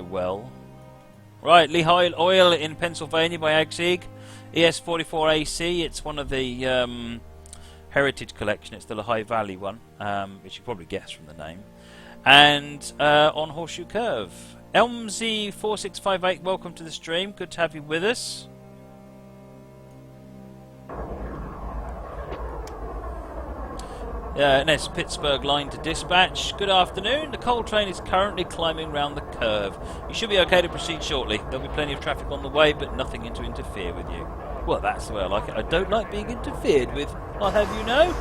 Well. Right, Lehigh oil in Pennsylvania by Agsieg. ES44AC. It's one of the Heritage Collection. It's the Lehigh Valley one, which you probably guess from the name. And on Horseshoe Curve. ES44AC, welcome to the stream. Good to have you with us. NS Pittsburgh line to dispatch. Good afternoon. The coal train is currently climbing round the curve. You should be okay to proceed shortly. There'll be plenty of traffic on the way, but nothing to interfere with you. Well, that's the way I like it. I don't like being interfered with. I'll have you know.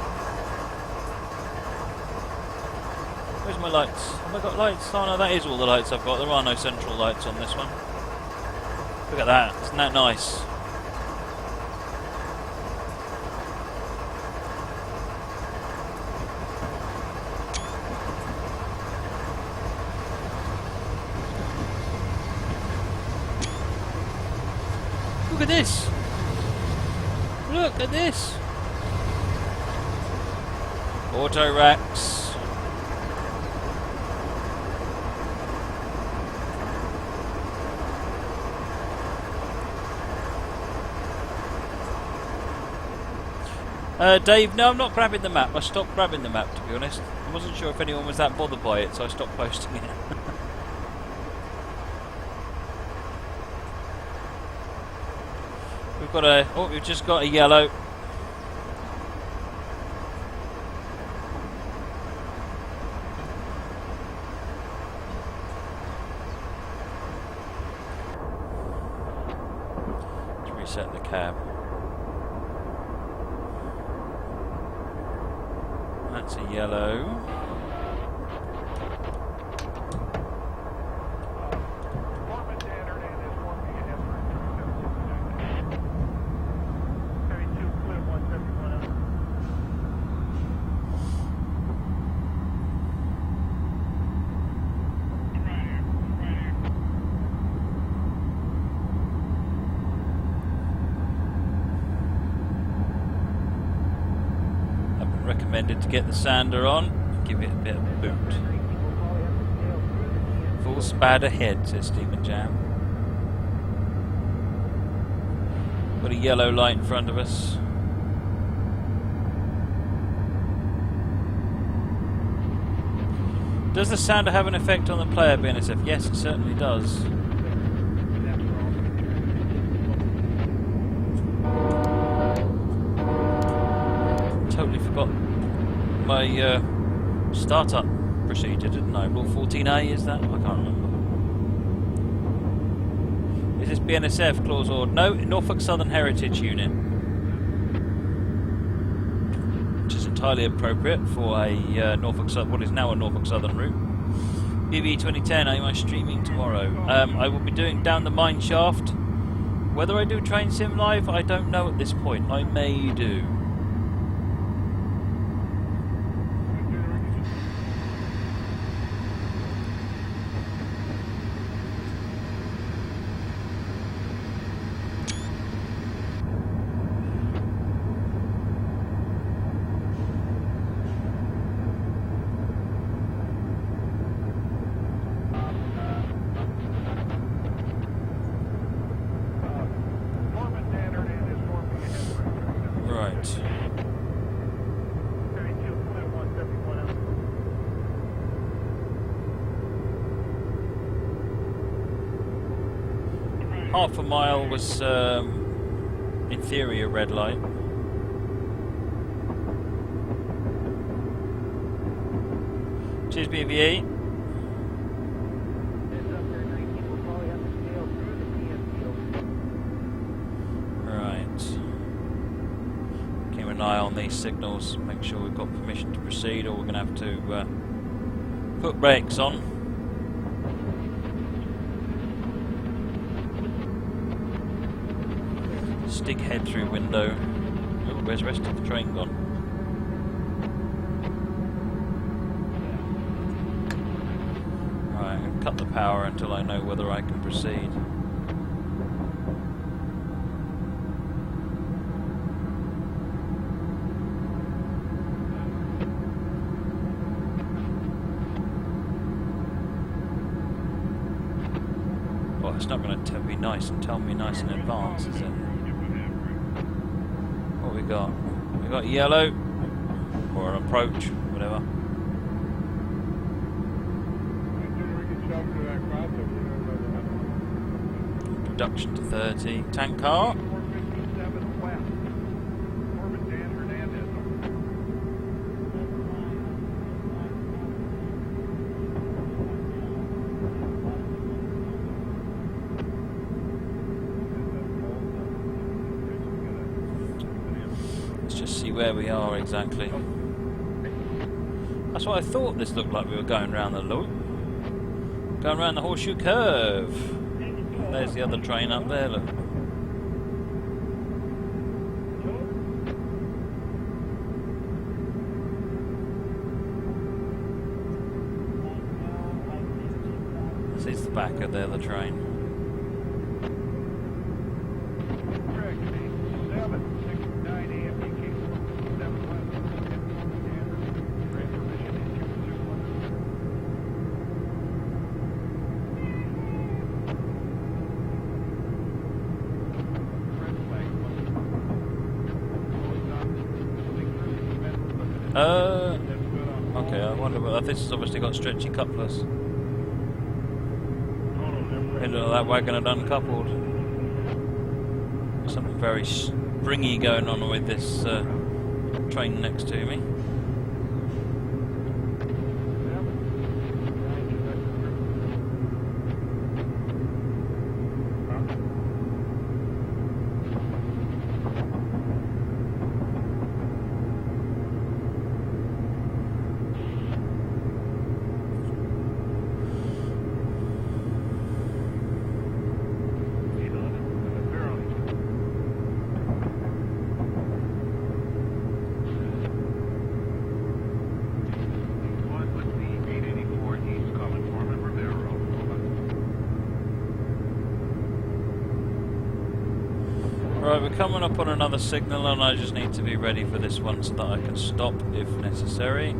Where's my lights? Have I got lights? Oh no, that is all the lights I've got. There are no central lights on this one. Look at that. Isn't that nice? Look at this! Look at this! Auto racks. Dave, no, I'm not grabbing the map. I stopped grabbing the map, to be honest. I wasn't sure if anyone was that bothered by it, so I stopped posting it. We've just got a yellow. Let's reset the cab. That's a yellow. Recommended to get the sander on and give it a bit of a boot. Full spad ahead, says Stephen Jam. Got a yellow light in front of us. Does the sander have an effect on the player, BNSF? Yes, it certainly does. Totally forgot my startup procedure, didn't I? Rule 14A, is that? I can't remember. Is this BNSF clause or no? Norfolk Southern Heritage Unit, which is entirely appropriate for a what is now a Norfolk Southern route. BB 2010. Am I streaming tomorrow? I will be doing Down the Mine Shaft. Whether I do Train Sim live, I don't know at this point. I may do. Half a mile was, in theory, a red light. Cheers, BVE. Right. Keep an eye on these signals. Make sure we've got permission to proceed, or we're going to have to put brakes on. Stick head through window. Oh, where's the rest of the train gone? Right, I'll cut the power until I know whether I can proceed. Well, it's not going to be nice and tell me nice in advance, is it? What we got? We got yellow, or an approach, whatever. Reduction to 30. Tank car. Let's just see where we are exactly. That's what I thought this looked like. We were going around the loop. Going around the Horseshoe curve. There's the other train up there, look. This is the back of the other train. Okay, I wonder what this has obviously got stretchy couplers. It looked like that wagon had uncoupled. Something very springy going on with this train next to me. Right, we're coming up on another signal and I just need to be ready for this one so that I can stop if necessary.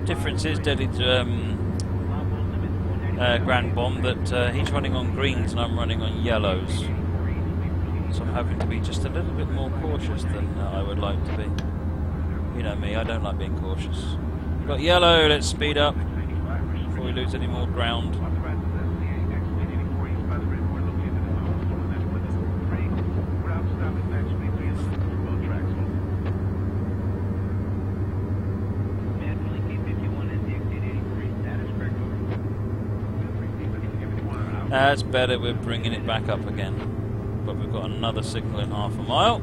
Difference is Deadly Grand Bomb that he's running on greens and I'm running on yellows. So I'm hoping to be just a little bit more cautious than I would like to be. You know me, I don't like being cautious. We've got yellow, let's speed up before we lose any more ground. That's better, we're bringing it back up again. But we've got another signal in half a mile.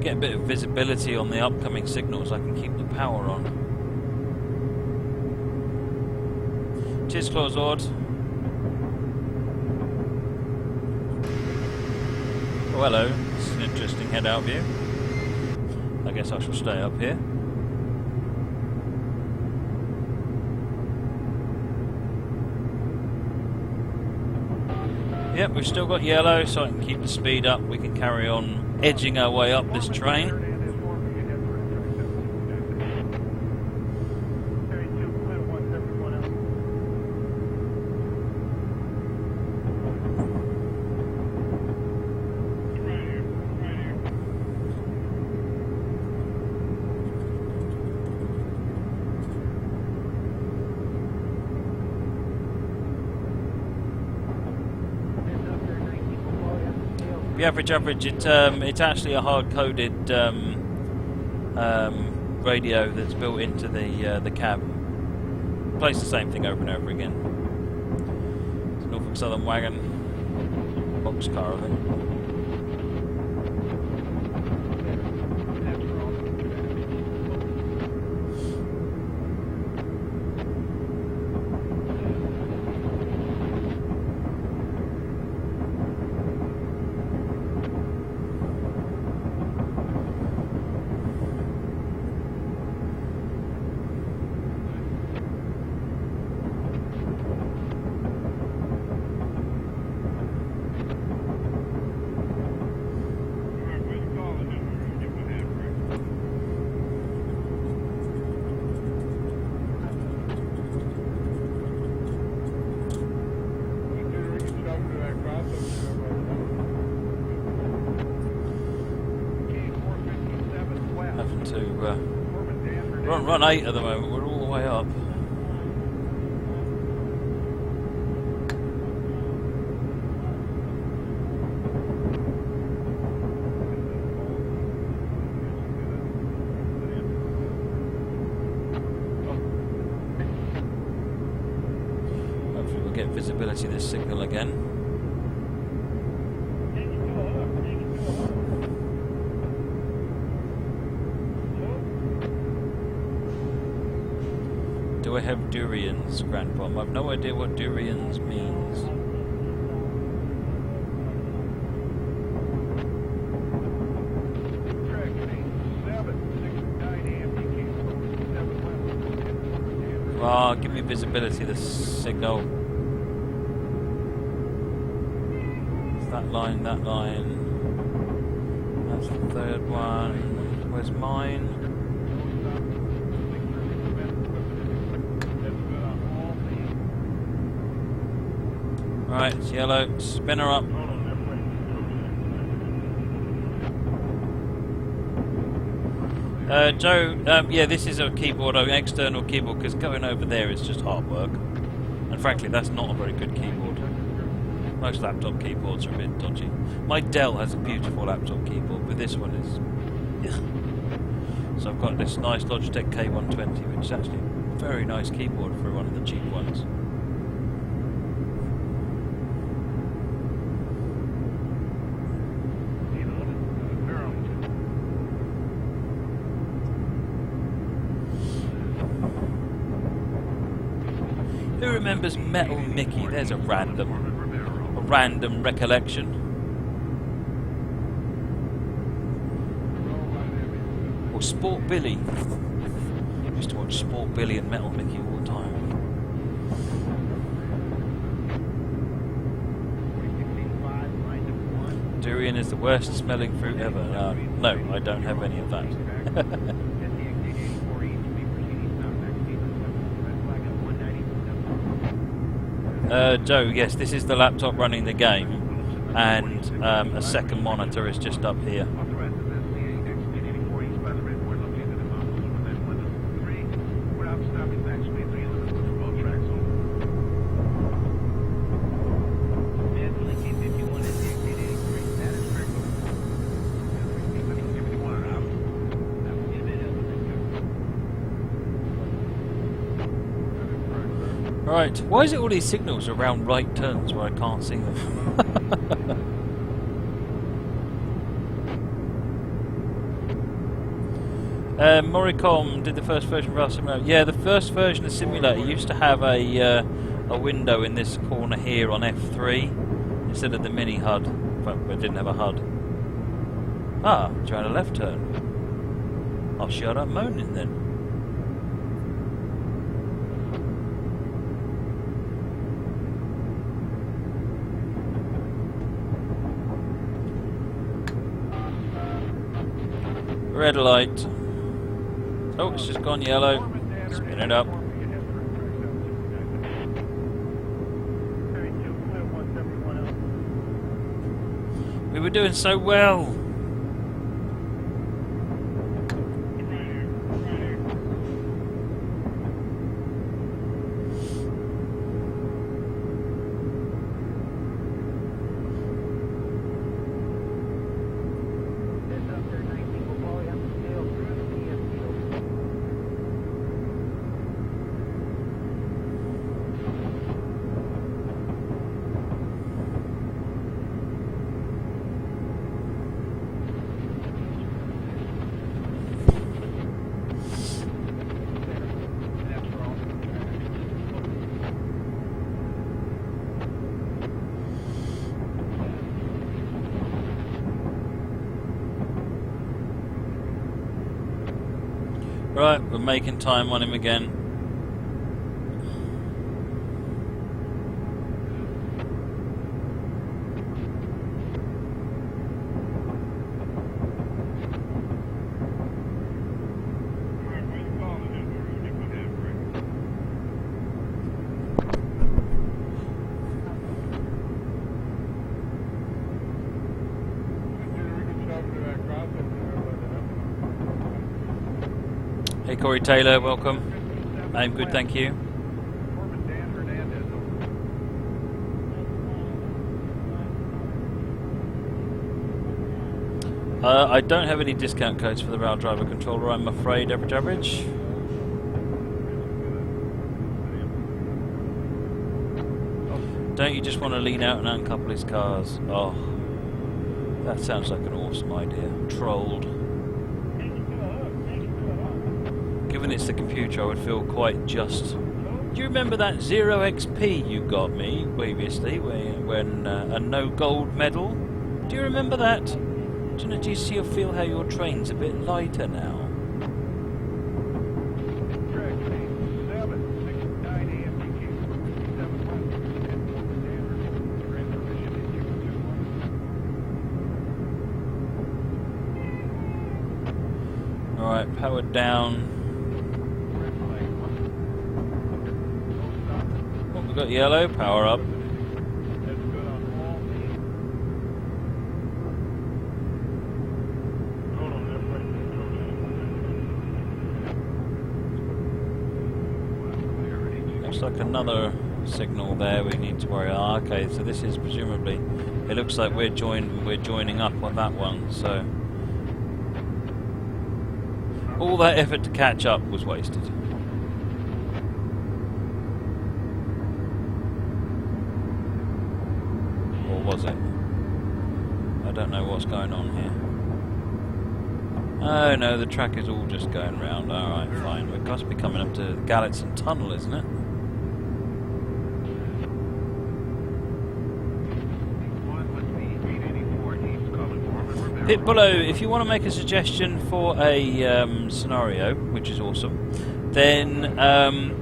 Get a bit of visibility on the upcoming signals, I can keep the power on. Cheers, Clawzord. Oh, hello. This is an interesting head-out view. I guess I shall stay up here. Yep, we've still got yellow, so I can keep the speed up. We can carry on edging our way up this train. The average, it's actually a hard-coded radio that's built into the cab. Plays the same thing over and over again. It's a Norfolk Southern wagon, boxcar, I think. to... we're on run 8 at the moment, we're all the way up. Hopefully we'll get visibility of this signal again. Do I have durians, Grandpa? I've no idea what durians means. Ah, give me visibility of the signal. It's that line, that line. That's the third one. Where's mine? Right, it's yellow. Spin her up. Joe, yeah, this is a keyboard, an external keyboard, because going over there is just hard work. And frankly, that's not a very good keyboard. Most laptop keyboards are a bit dodgy. My Dell has a beautiful laptop keyboard, but this one is... So I've got this nice Logitech K120, which is actually a very nice keyboard for one of the cheap ones. Who remembers Metal Mickey? There's a random recollection. Or Sport Billy. I used to watch Sport Billy and Metal Mickey all the time. Durian is the worst smelling fruit ever. No, I don't have any of that. Joe, yes, this is the laptop running the game, and a second monitor is just up here. Right, why is it all these signals around right turns where I can't see them? Moricom did the first version of our simulator. Yeah, the first version of Simulator used to have a window in this corner here on F3 instead of the mini HUD, but it didn't have a HUD. Ah, trying a left turn. I'll shut up moaning then. Red light. Oh, it's just gone yellow. Spin it up. We were doing so well. Right, we're making time on him again. Hey Corey Taylor, welcome. I'm good, thank you. I don't have any discount codes for the rail driver controller, I'm afraid, average. Don't you just want to lean out and uncouple his cars? Oh, that sounds like an awesome idea. Trolled. Given it's the computer, I would feel quite just. Do you remember that 0XP you got me previously, when a no gold medal? Do you remember that? Do you see or feel how your train's a bit lighter now? Alright, powered down. Oh, we've got yellow, power up. Looks like another signal there we need to worry. Ah, okay, so this is presumably, it looks like we're joining up on that one, so all that effort to catch up was wasted. Or was it? I don't know what's going on here. Oh no, the track is all just going round. Alright, fine. We must be coming up to the Gallatin Tunnel, isn't it? Hit below, if you want to make a suggestion for a scenario, which is awesome, then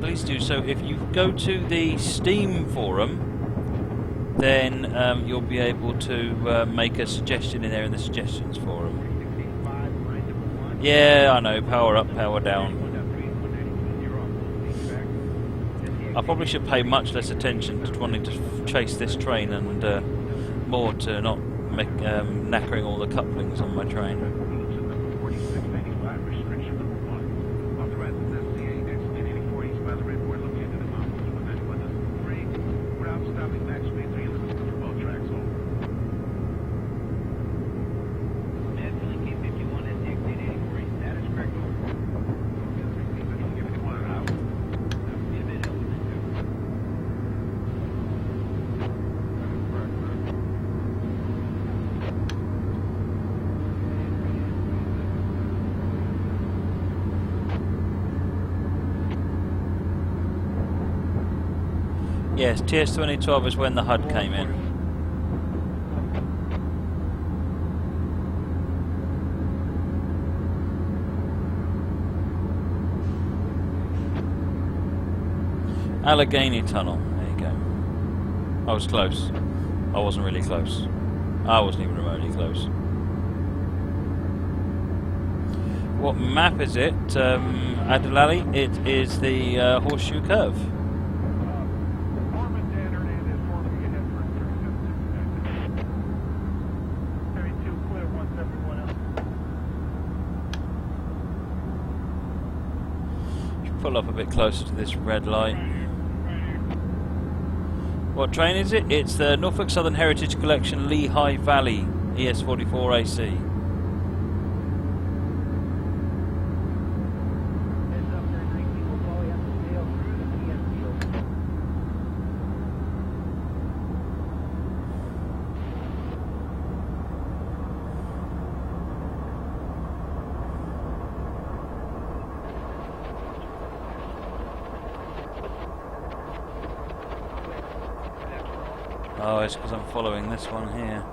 please do so. If you go to the Steam forum, then you'll be able to make a suggestion in there in the suggestions forum. Yeah, I know, power up, power down. I probably should pay much less attention to wanting to chase this train and more to not knackering all the couplings on my train. Yes, TS 2012 is when the HUD came in. Allegheny Tunnel, there you go. I was close. I wasn't really close. I wasn't even remotely close. What map is it, Adilali? It is the Horseshoe Curve. Pull up a bit closer to this red light. What train is it? It's the Norfolk Southern Heritage Collection Lehigh Valley ES44AC. Oh, it's because I'm following this one here.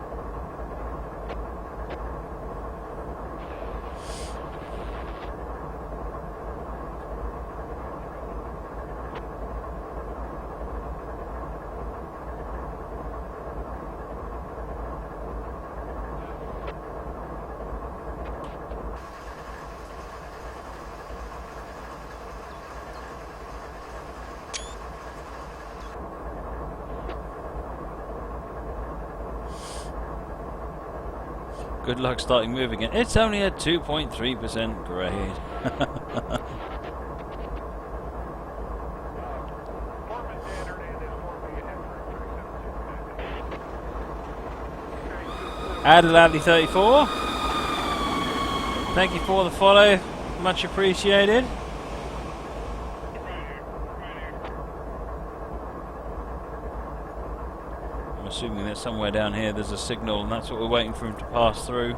Good luck starting moving it. It's only a 2.3% grade. Adelaide34. Thank you for the follow. Much appreciated. I'm assuming that somewhere down here there's a signal, and that's what we're waiting for him to pass through.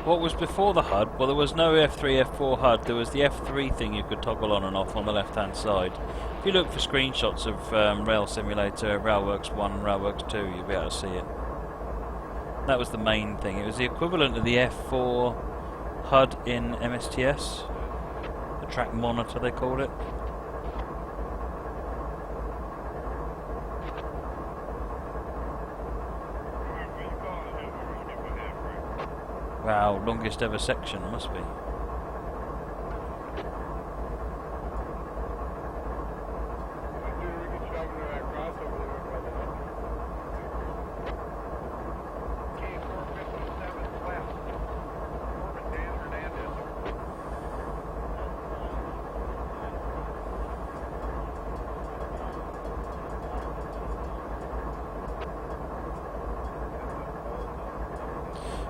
What was before the HUD? Well, there was no F3, F4 HUD. There was the F3 thing you could toggle on and off on the left-hand side. If you look for screenshots of Rail Simulator, Railworks 1, Railworks 2, you'll be able to see it. That was the main thing. It was the equivalent of the F4 HUD in MSTS. The track monitor, they called it. Wow, longest ever section, must be.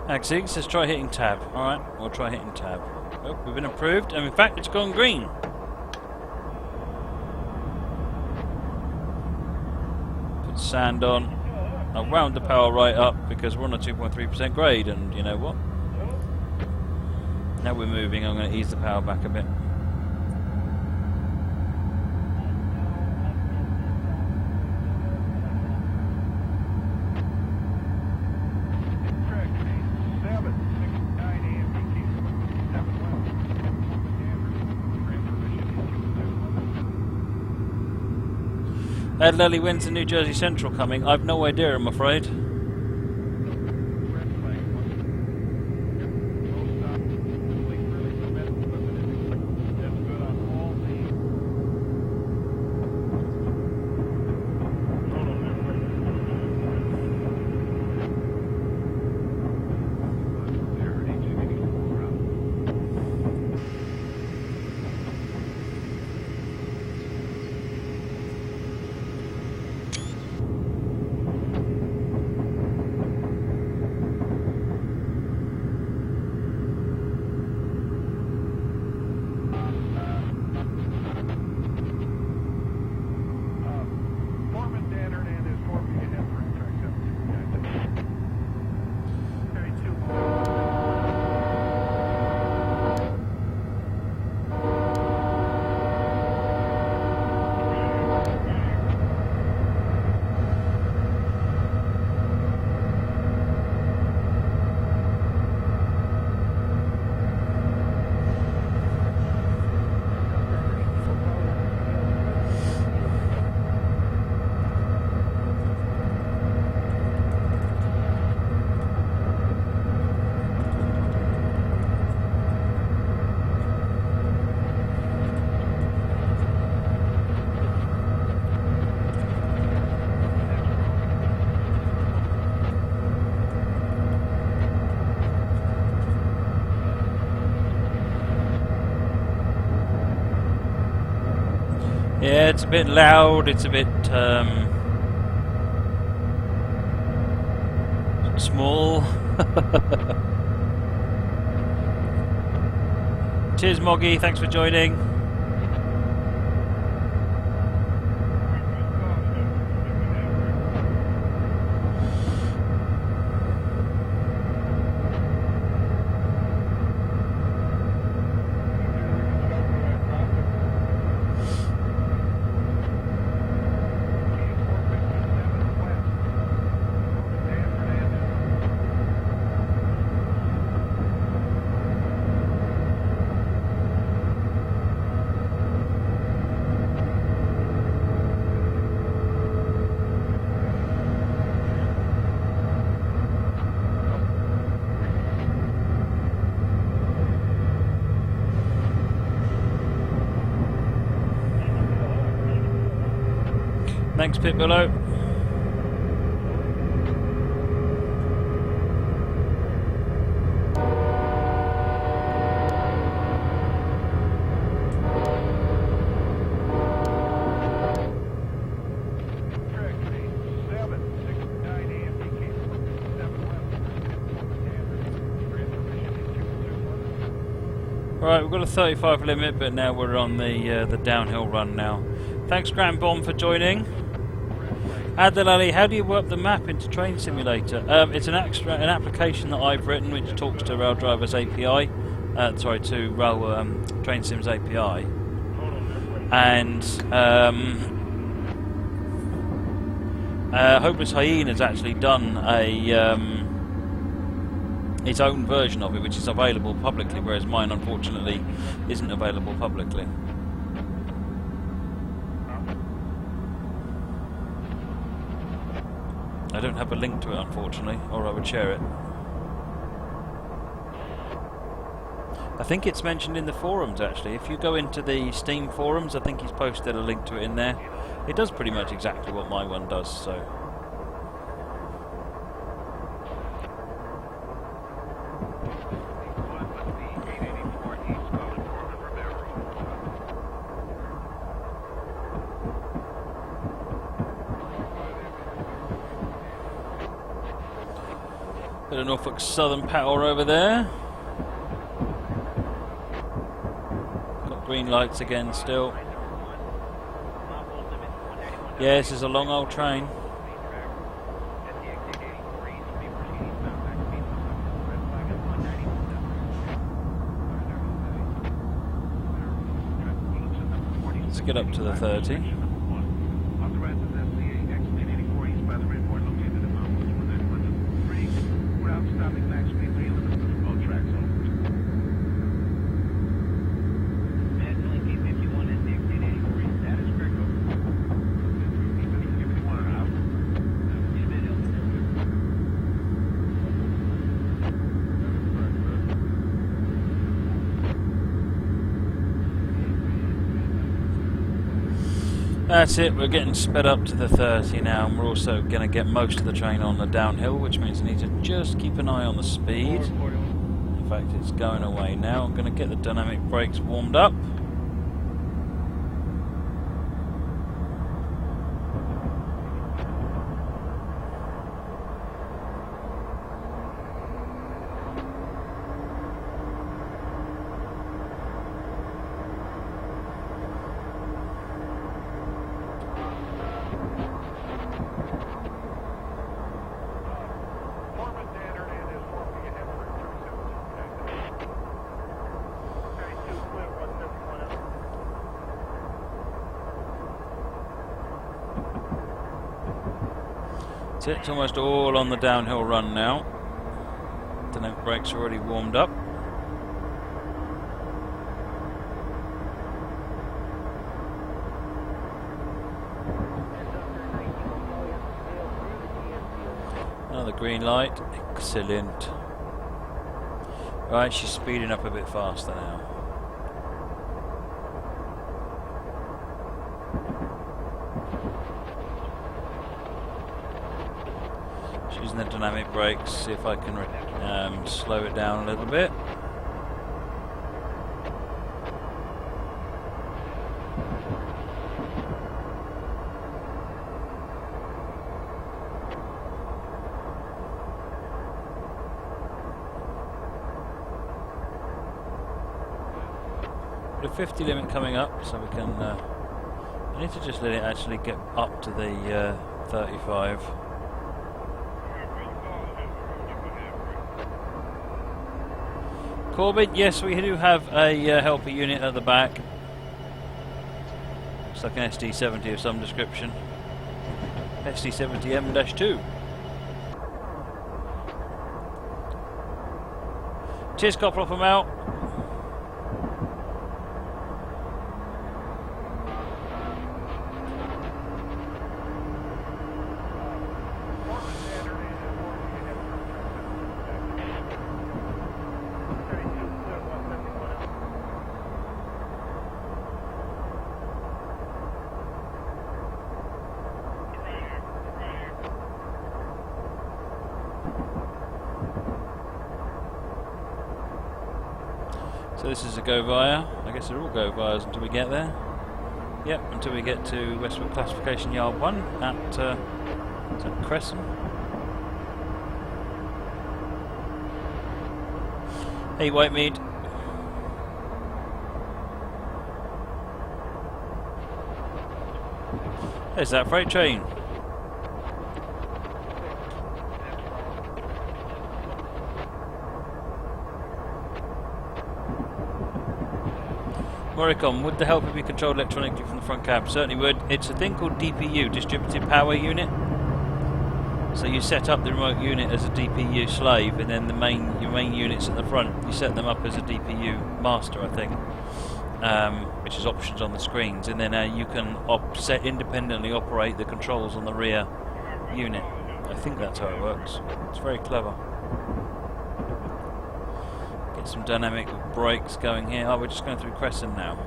Axig says try hitting tab. Alright, we'll try hitting tab. Oh, we've been approved, and in fact it's gone green. Put sand on. I'll round the power right up because we're on a 2.3% grade, and you know what? Now we're moving, I'm going to ease the power back a bit. Ed Lely, when's the New Jersey Central coming? I've no idea, I'm afraid. Yeah, it's a bit loud, it's a bit small. Cheers Moggy, thanks for joining. Thanks, Pit Below. Right, we've got a 35 limit, but now we're on the downhill run now. Thanks, Grand Bomb, for joining. Adel, how do you work the map into Train Simulator? It's an application that I've written which talks to Rail Driver's API. To Rail Train Sim's API. And Hopeless Hyena has actually done its own version of it, which is available publicly, whereas mine, unfortunately, isn't available publicly. I don't have a link to it, unfortunately, or I would share it. I think it's mentioned in the forums, actually. If you go into the Steam forums, I think he's posted a link to it in there. It does pretty much exactly what my one does, so... Bit of Norfolk Southern power over there. Got green lights again still. Yeah, this is a long old train. Let's get up to the 30. That's it, we're getting sped up to the 30 now, and we're also going to get most of the train on the downhill, which means I need to just keep an eye on the speed. In fact, it's going away now. I'm going to get the dynamic brakes warmed up. It's almost all on the downhill run now. Dynamic brakes are already warmed up. Another green light. Excellent. Right, she's speeding up a bit faster now. Using the dynamic brakes, see if I can slow it down a little bit. Got a 50 limit coming up, so we can. I need to just let it actually get up to the 35. Corbett, yes, we do have a helper unit at the back. Looks like an SD70 of some description. SD70M-2. Cheers, Copper, from out. So this is a go via. I guess they're all go vias until we get there. Yep, until we get to Westwood Classification Yard 1 at Crescent. Hey, Whitemead. There's that freight train. Moricon, would the helper be controlled electronically from the front cab? Certainly would. It's a thing called DPU, Distributed Power Unit. So you set up the remote unit as a DPU slave, and then your main units at the front, you set them up as a DPU master, I think, which is options on the screens, and then you can independently operate the controls on the rear unit. I think that's how it works. It's very clever. Get some dynamic brakes going here. Oh, we're just going through Crescent now.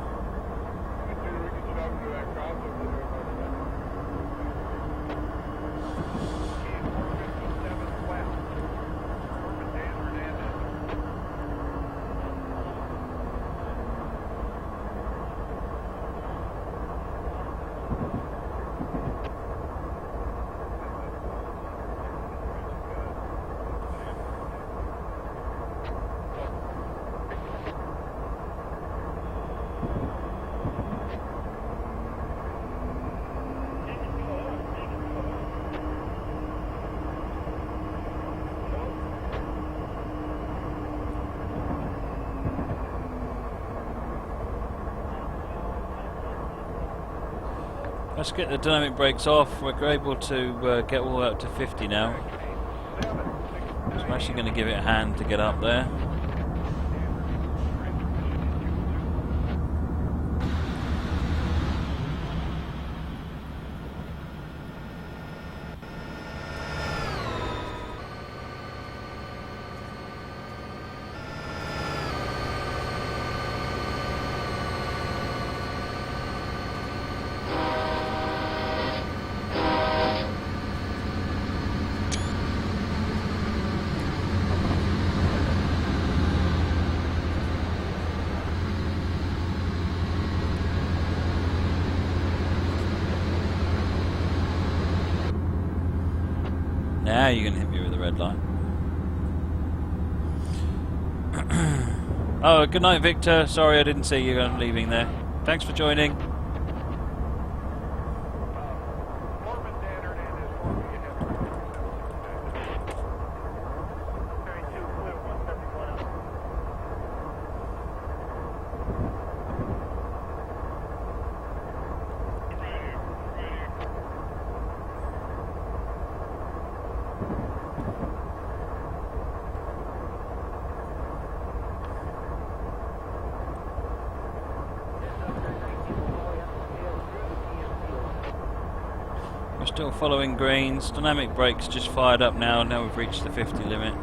Let's get the dynamic brakes off. We're able to get all the way up to 50 now. So I'm actually going to give it a hand to get up there. Now you're going to hit me with the red light. Oh, good night, Victor. Sorry I didn't see you leaving there. Thanks for joining. Still following greens. Dynamic brakes just fired up now. Now we've reached the 50 limit.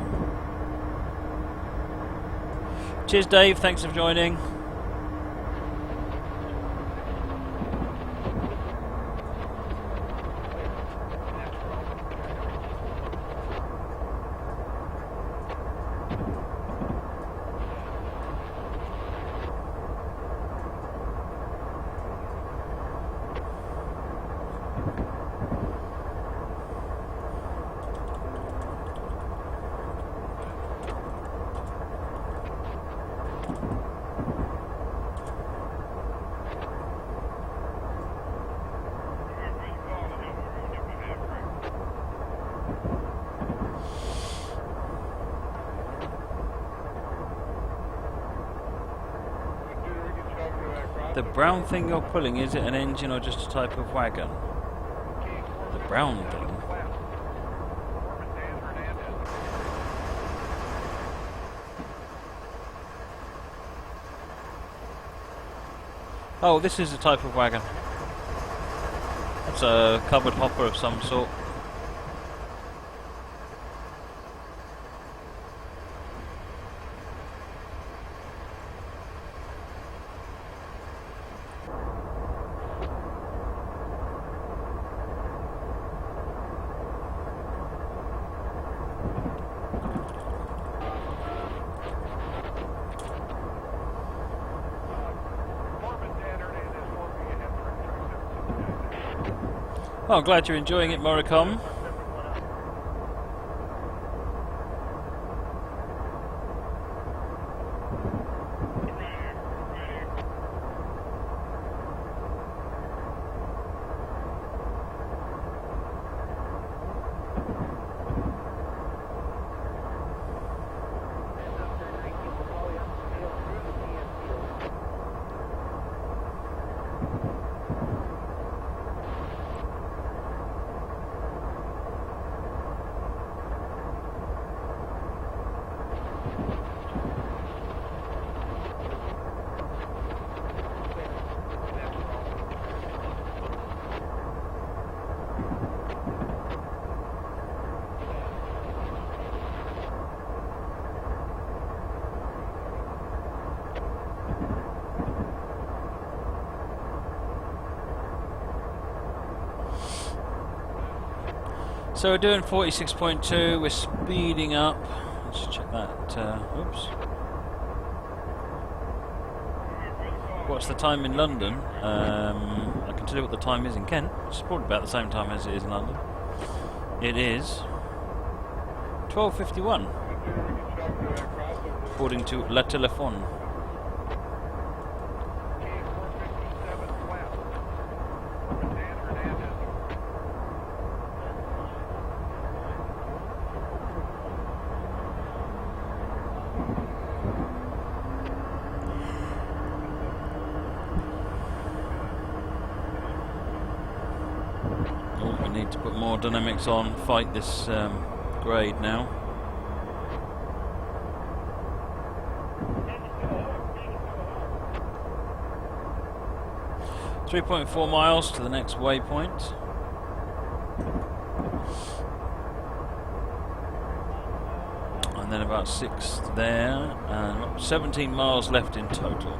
Cheers, Dave. Thanks for joining. The brown thing you're pulling, is it an engine or just a type of wagon? The brown thing? Oh, this is a type of wagon. That's a covered hopper of some sort. Oh, I'm glad you're enjoying it, Moricom. So we're doing 46.2, we're speeding up. Let's check that. Oops. What's the time in London? I can tell you what the time is in Kent. It's probably about the same time as it is in London. It is 12:51, according to La Téléphone. Need to put more dynamics on, fight this grade now. .4 miles to the next waypoint. And then about 6 there, and 17 miles left in total.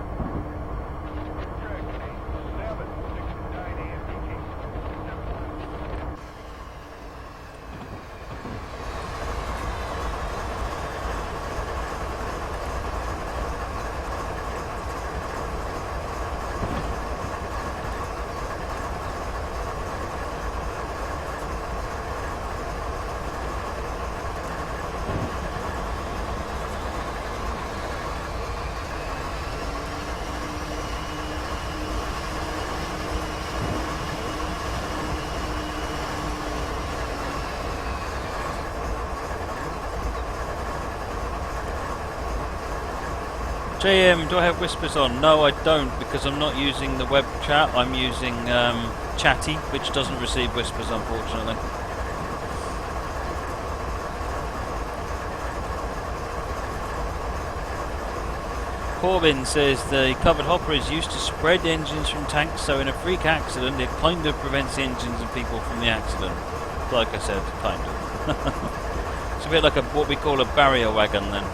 JM, do I have whispers on? No, I don't, because I'm not using the web chat. I'm using Chatty, which doesn't receive whispers, unfortunately. Corbin says the covered hopper is used to spread engines from tanks, so in a freak accident it kind of prevents the engines and people from the accident. Like I said, kind of. It's a bit like what we call a barrier wagon then.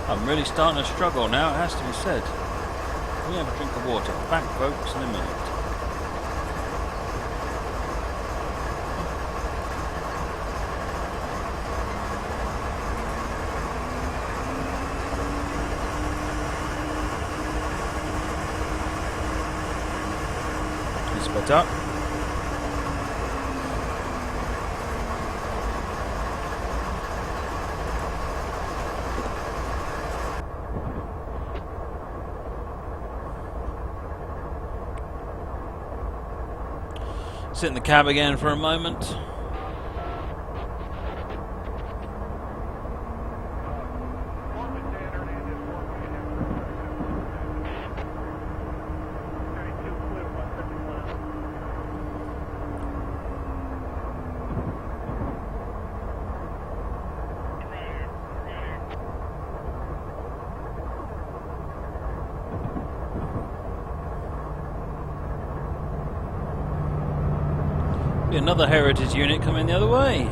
I'm really starting to struggle now, it has to be said. We have a drink of water. Back, folks, in a minute. It's better. Sit in the cab again for a moment. Be another heritage unit coming the other way.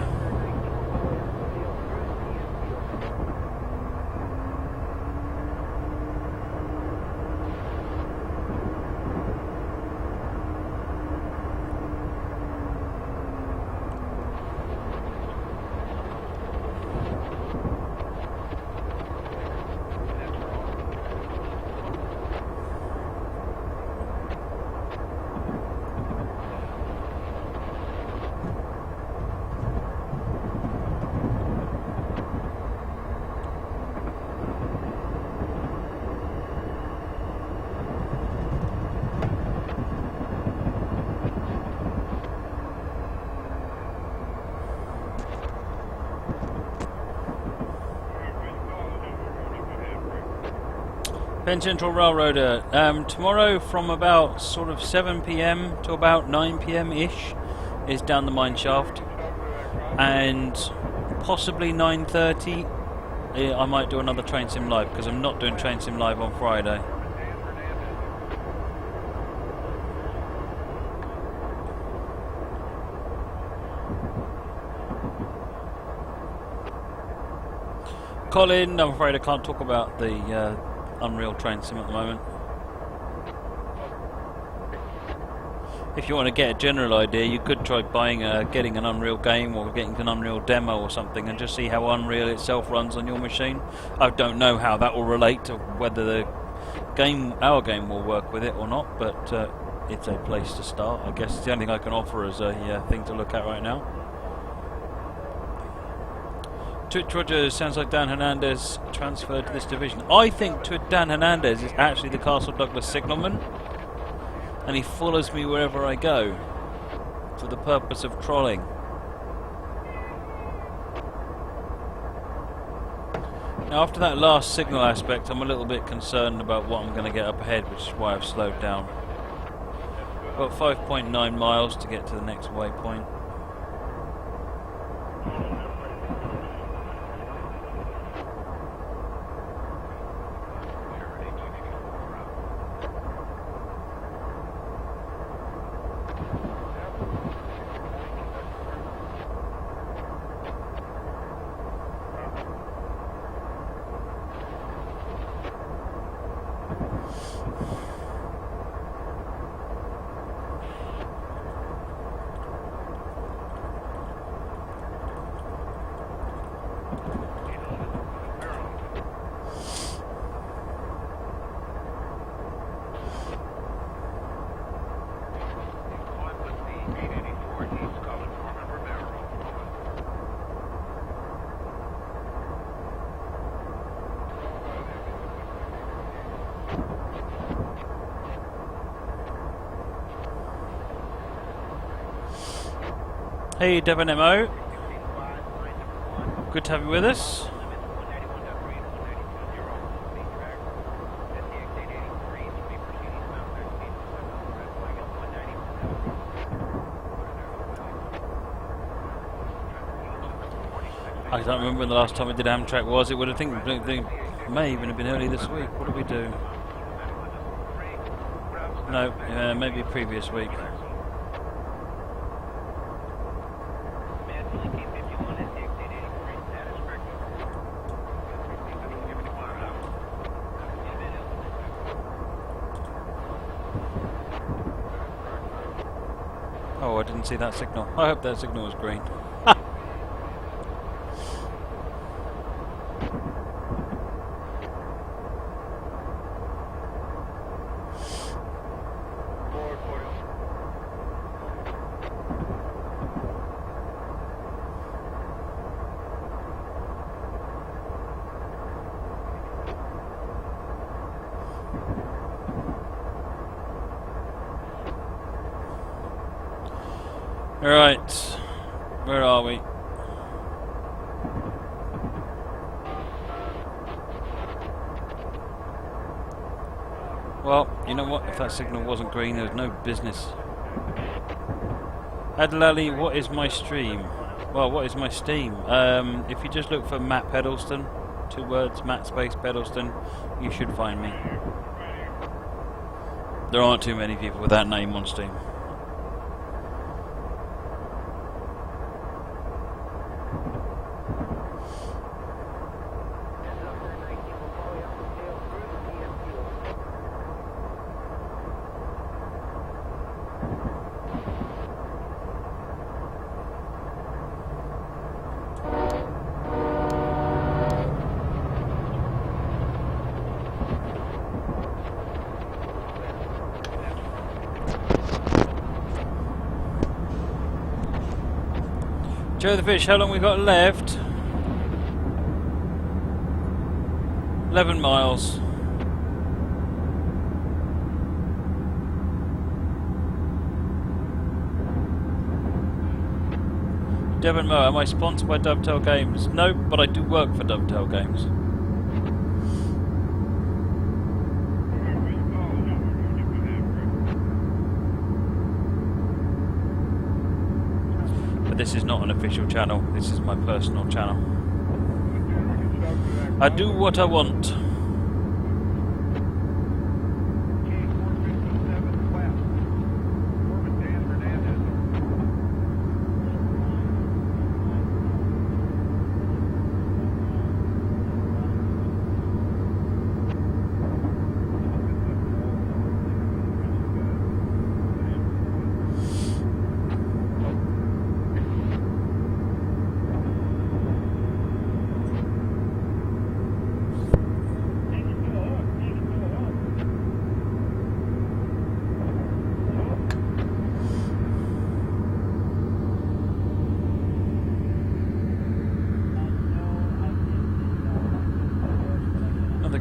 Penn Central Railroader, tomorrow from about sort of 7 PM to about 9 PM ish is down the mine shaft, and possibly 9:30 I might do another Train Sim Live, because I'm not doing Train Sim Live on Friday. Colin, I'm afraid I can't talk about the Unreal Train Sim at the moment. If you want to get a general idea, you could try getting an Unreal game or getting an Unreal demo or something, and just see how Unreal itself runs on your machine. I don't know how that will relate to whether the game, our game, will work with it or not, but it's a place to start. I guess it's the only thing I can offer as a thing to look at right now. Twitch Rogers, sounds like Dan Hernandez transferred to this division. I think Dan Hernandez is actually the Castle Douglas signalman, and he follows me wherever I go for the purpose of trolling. Now, after that last signal aspect, I'm a little bit concerned about what I'm going to get up ahead, which is why I've slowed down. Got 5.9 miles to get to the next waypoint. Hey Devon MO, good to have you with us. I don't remember when the last time we did Amtrak was. It would have may even have been early this week. What did we do? No, maybe previous week. Oh, I didn't see that signal. I hope that signal was green. Right, where are we? Well, you know what? If that signal wasn't green, there was no business. Adlali, what is my stream? Well, what is my Steam? If you just look for Matt Pedalston, 2 words, Matt space Pedalston, you should find me. There aren't too many people with that name on Steam. Joe the Fish, how long we got left? 11 miles. Devon Moore, am I sponsored by Dovetail Games? No, but I do work for Dovetail Games. But this is not an official channel, this is my personal channel. I do what I want.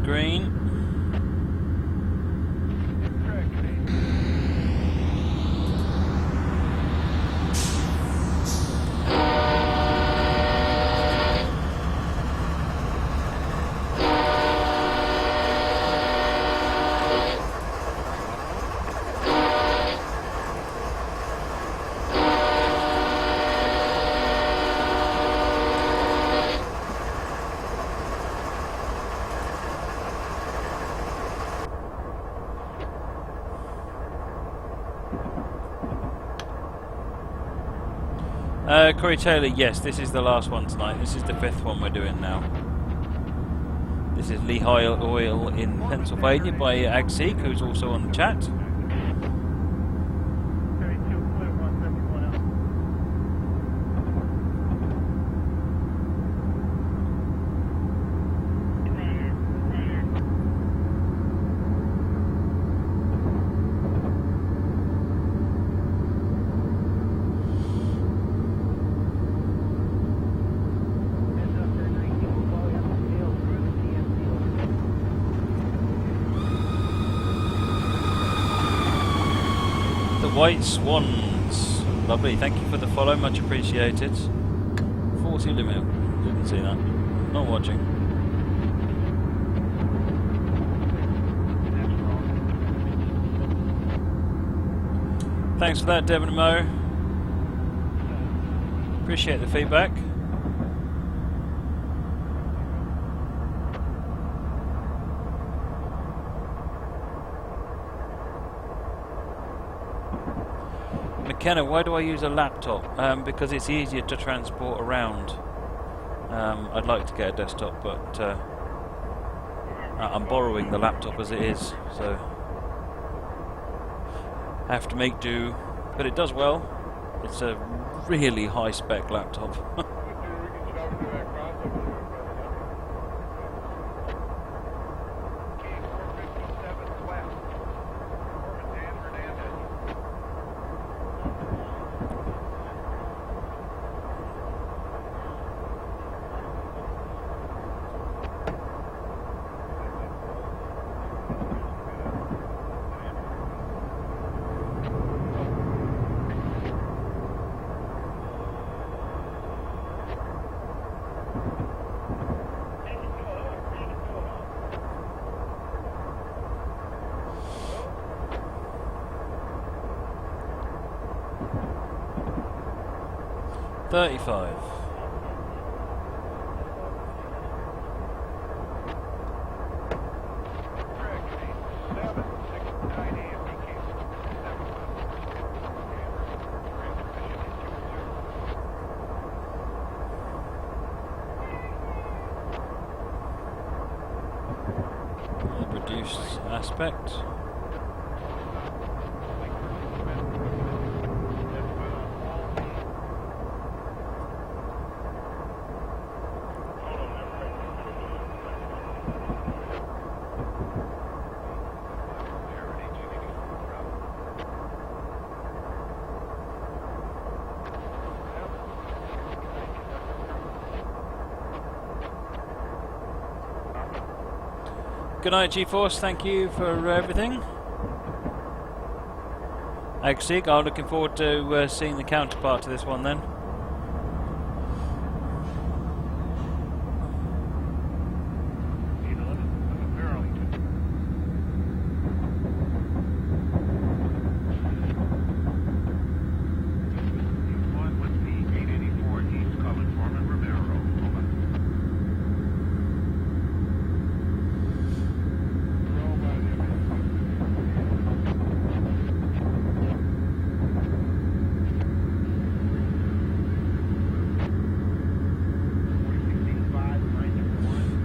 Green. Corey Taylor, yes, this is the last one tonight. This is the 5th one we're doing now. This is Lehigh Oil in Pennsylvania by Agseek, who's also on the chat. White Swans. Lovely, thank you for the follow, much appreciated. 40 limit. Didn't see that. Not watching. Thanks for that, Devon Mo. Appreciate the feedback. McKenna, why do I use a laptop? Because it's easier to transport around. I'd like to get a desktop, but I'm borrowing the laptop as it is, so I have to make do. But it does well. It's a really high-spec laptop. $35. Reduced aspect. Good night, G-Force. Thank you for everything. Agsig, I'm looking forward to seeing the counterpart to this one then.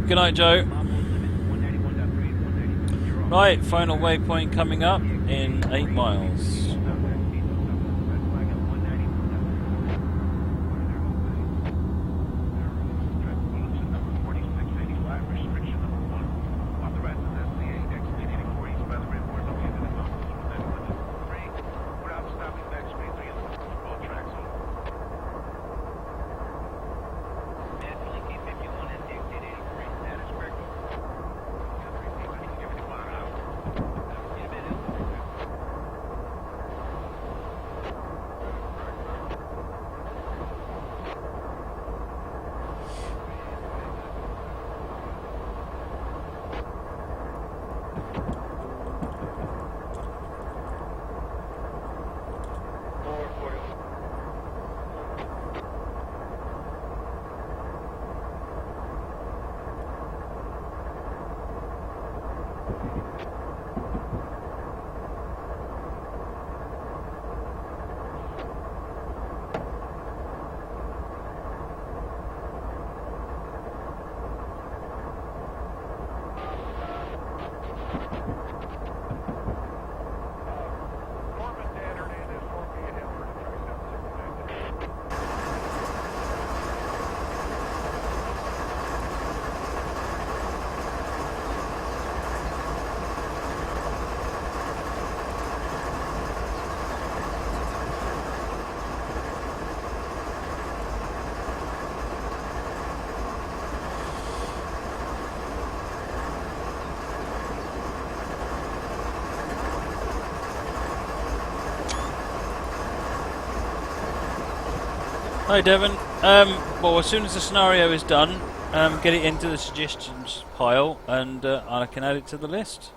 Good night, Joe. Right, final waypoint coming up in 8 miles. Hi Devon. Well, as soon as the scenario is done, get it into the suggestions pile and I can add it to the list.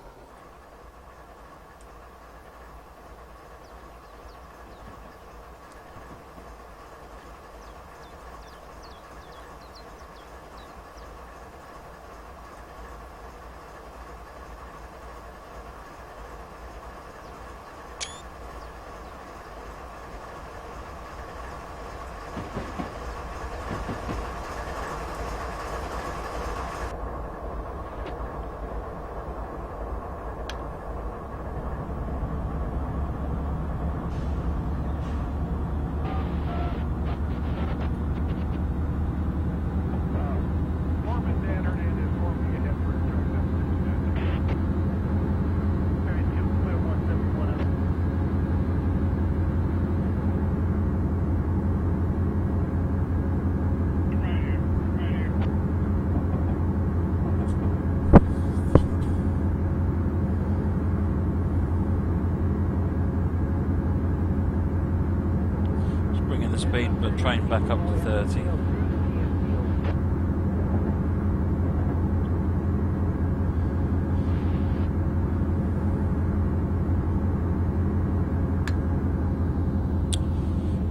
Speed, but train back up to 30.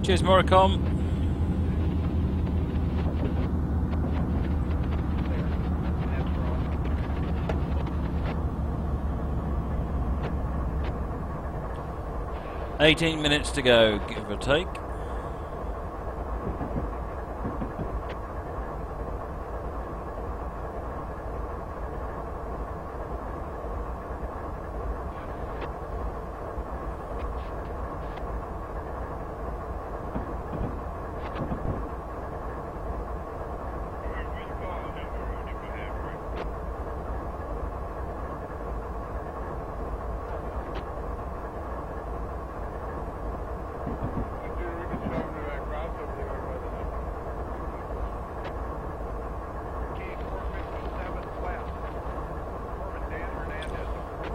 Cheers, Moricom. $18 minutes to go, give or take.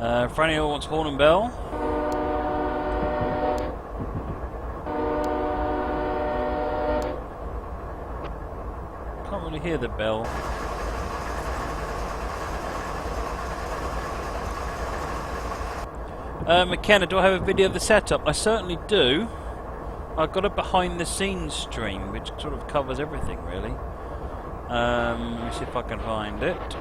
Franny wants horn and bell. Can't really hear the bell. McKenna, do I have a video of the setup? I certainly do. I've got a behind the scenes stream which sort of covers everything really. Let me see if I can find it.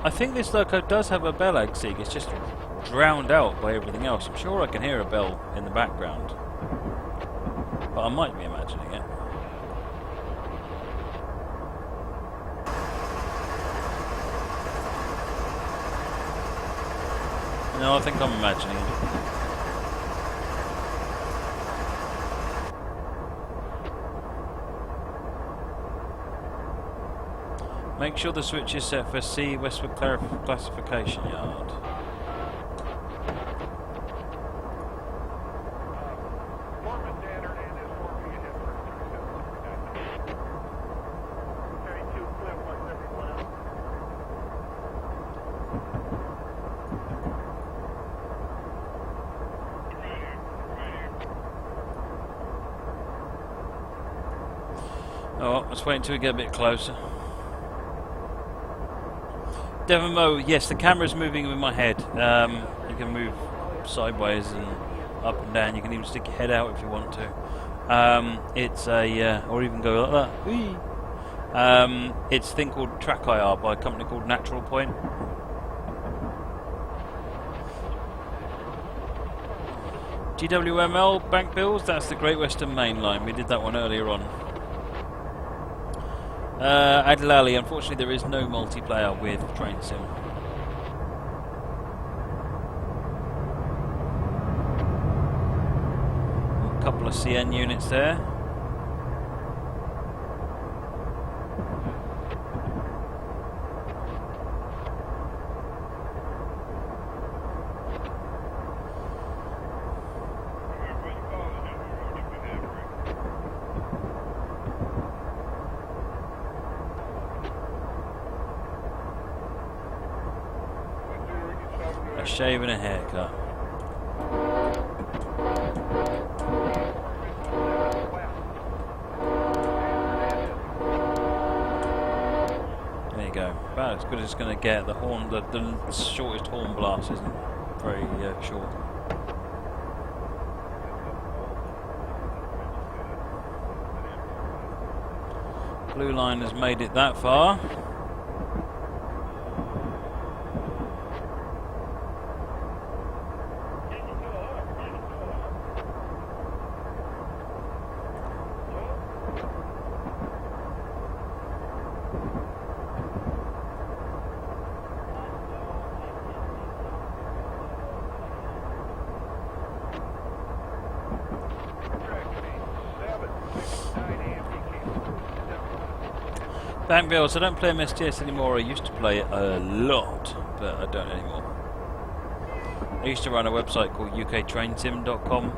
I think this loco does have a bell exig, it's just drowned out by everything else. I'm sure I can hear a bell in the background, but I might be imagining it. No, I think I'm imagining it. Make sure the switch is set for C Westwood Classification Yard. Oh, let's wait until we get a bit closer. Devon Mo, yes, the camera's moving with my head. You can move sideways and up and down. You can even stick your head out if you want to. It's a, or even go like that. Whee! It's a thing called Track IR by a company called Natural Point. GWML bank bills. That's the Great Western Main Line. We did that one earlier on. Adilali, unfortunately there is no multiplayer with Train Sim. A couple of CN units there. Shave and a haircut. There you go. About as good as it's going to get. The horn, the shortest horn blast isn't very short. Blue line has made it that far. Bank bills, I don't play MSTS anymore. I used to play it a lot, but I don't anymore. I used to run a website called uktrainsim.com,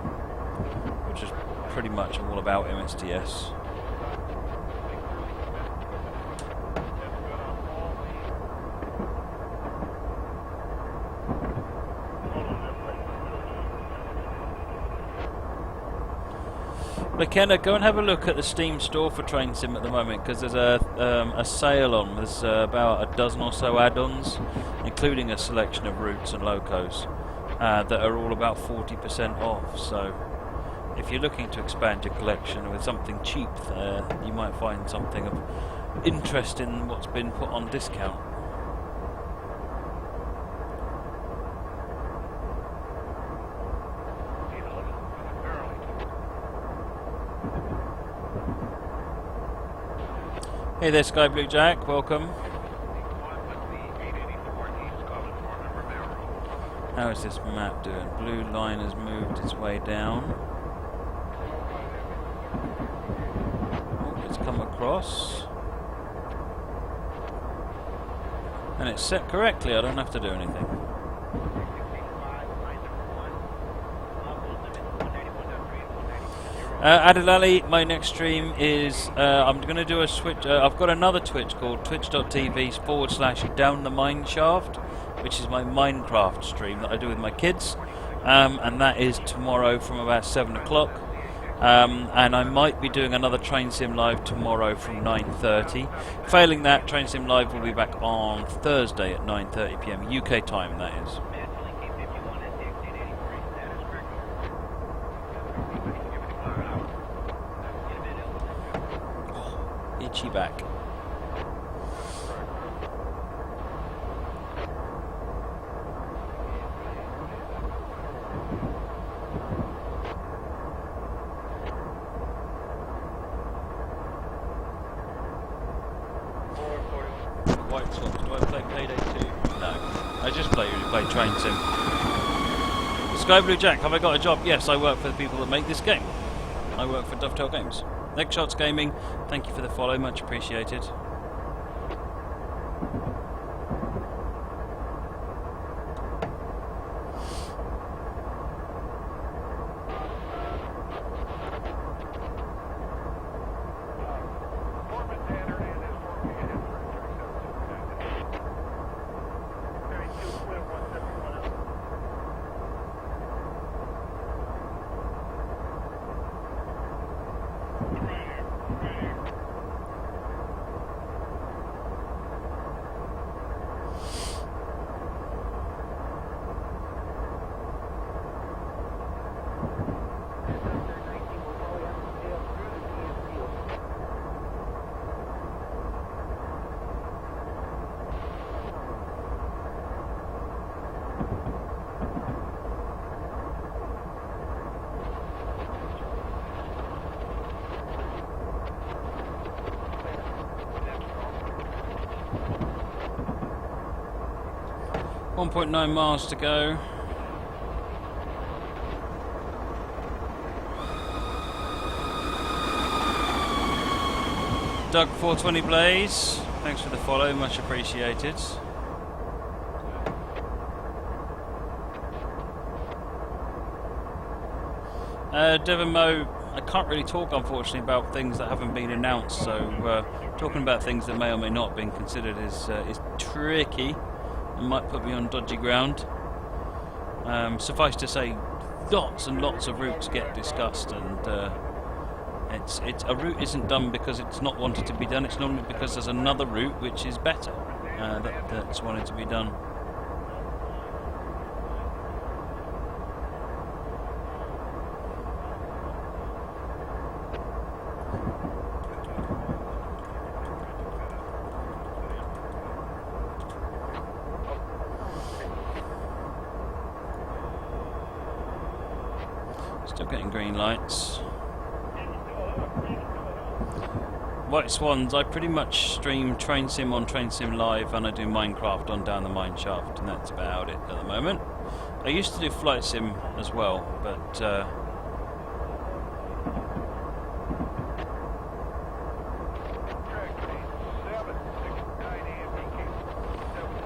which is pretty much all about MSTS. McKenna, go and have a look at the Steam store for Train Sim at the moment, because there's a sale on. There's about a dozen or so add-ons, including a selection of routes and locos that are all about 40% off. So if you're looking to expand your collection with something cheap there, you might find something of interest in what's been put on discount. Hey there, Sky Blue Jack. Welcome. How is this map doing? Blue line has moved its way down. Oh, it's come across. And it's set correctly. I don't have to do anything. Adilali, my next stream is I'm going to do a switch. I've got another Twitch called twitch.tv/down-the-mine-shaft, which is my Minecraft stream that I do with my kids, and that is tomorrow from about 7 o'clock. And I might be doing another Train Sim Live tomorrow from 9:30. Failing that, Train Sim Live will be back on Thursday at 9:30 PM UK time. That is. Itchy back. White Sox, do I play Payday 2? No. I just play Train Sim. Sky Blue Jack, have I got a job? Yes, I work for the people that make this game. I work for Dovetail Games. Next Shots Gaming, thank you for the follow, much appreciated. .9 miles to go. Doug 420 Blaze, thanks for the follow, much appreciated. Devon Mo, I can't really talk unfortunately about things that haven't been announced, so talking about things that may or may not have been considered is tricky. It might put me on dodgy ground. Suffice to say, lots and lots of routes get discussed, and it's a route isn't done because it's not wanted to be done. It's normally because there's another route which is better that's wanted to be done. Still getting green lights. White Swans, I pretty much stream Train Sim on Train Sim Live, and I do Minecraft on Down the Mine Shaft, and that's about it at the moment. I used to do Flight Sim as well, but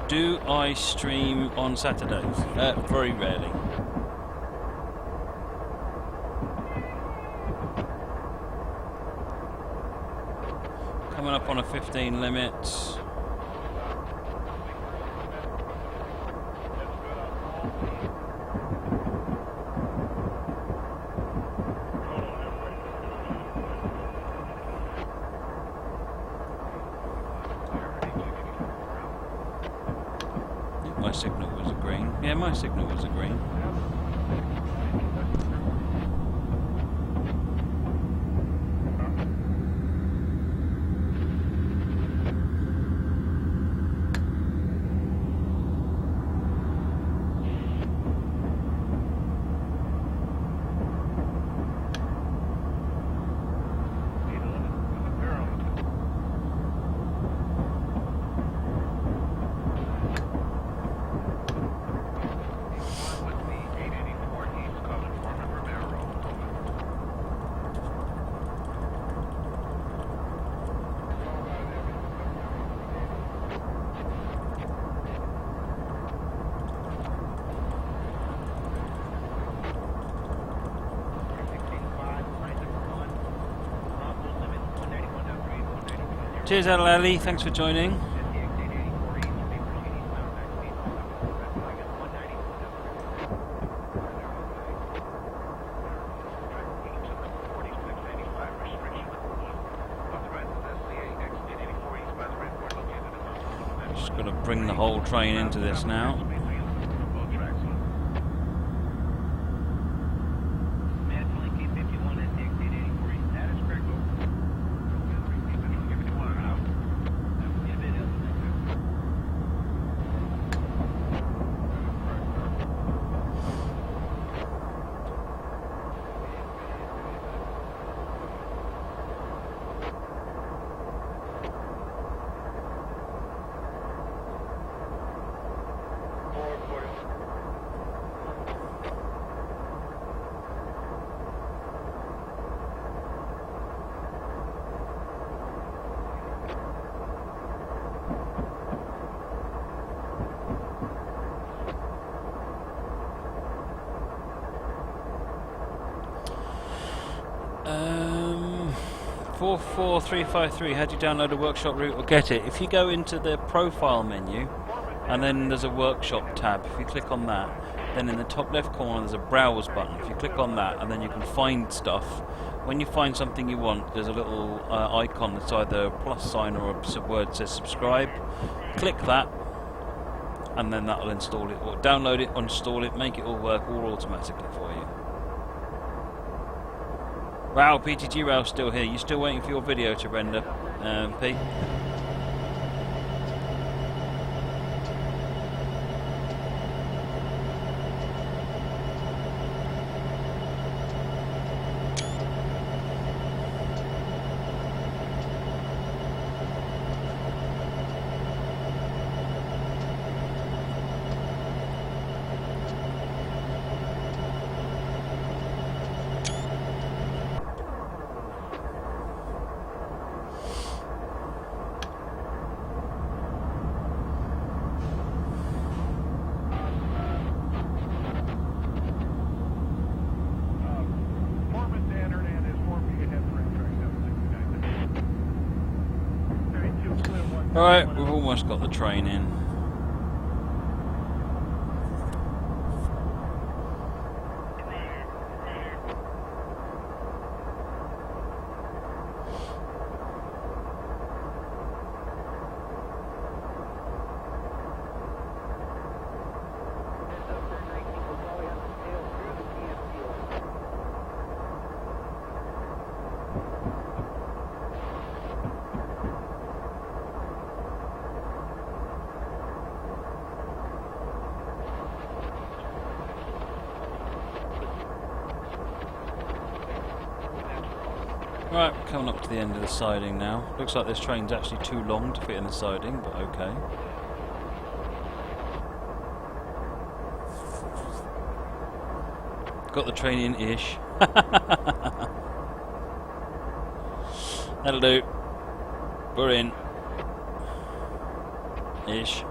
do I stream on Saturdays? Very rarely. Coming up on a 15 limit. My signal was a green. Yeah, my signal was a green. Cheers, Ali. Thanks for joining. Just got to bring the whole train into this now. Um, 44353, how do you download a workshop route or get it? If you go into the profile menu and then there's a workshop tab, if you click on that, then in the top left corner there's a browse button. If you click on that and then you can find stuff. When you find something you want, there's a little icon that's either a plus sign or a word that says subscribe. Click that and then that'll install it, or download it, install it, make it all work all automatically for you. Wow, PTG Rail's still here. You still waiting for your video to render, Pete? Alright, we've almost got the train in. Right, we're coming up to the end of the siding now. Looks like this train's actually too long to fit in the siding, but okay. Got the train in-ish. That'll do. We're in. Ish.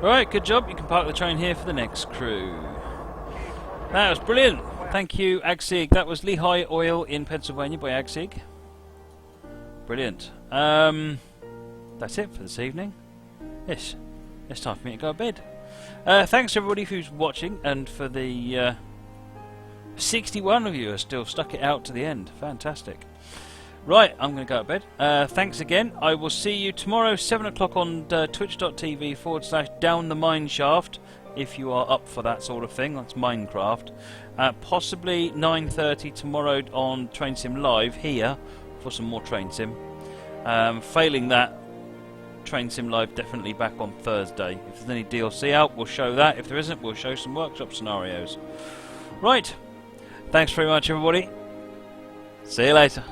Right, good job. You can park the train here for the next crew. That was brilliant. Thank you, Agsig. That was Lehigh Oil in Pennsylvania by Agsig. Brilliant. That's it for this evening. Yes, it's time for me to go to bed. Thanks to everybody who's watching, and for the 61 of you who are still stuck it out to the end. Fantastic. Right, I'm going to go to bed. Thanks again. I will see you tomorrow, 7 o'clock on twitch.tv/Down the Mineshaft, if you are up for that sort of thing. That's Minecraft. Possibly 9:30 tomorrow on Train Sim Live here for some more Train Sim. Failing that, Train Sim Live definitely back on Thursday. If there's any DLC out, we'll show that. If there isn't, we'll show some workshop scenarios. Right. Thanks very much, everybody. See you later.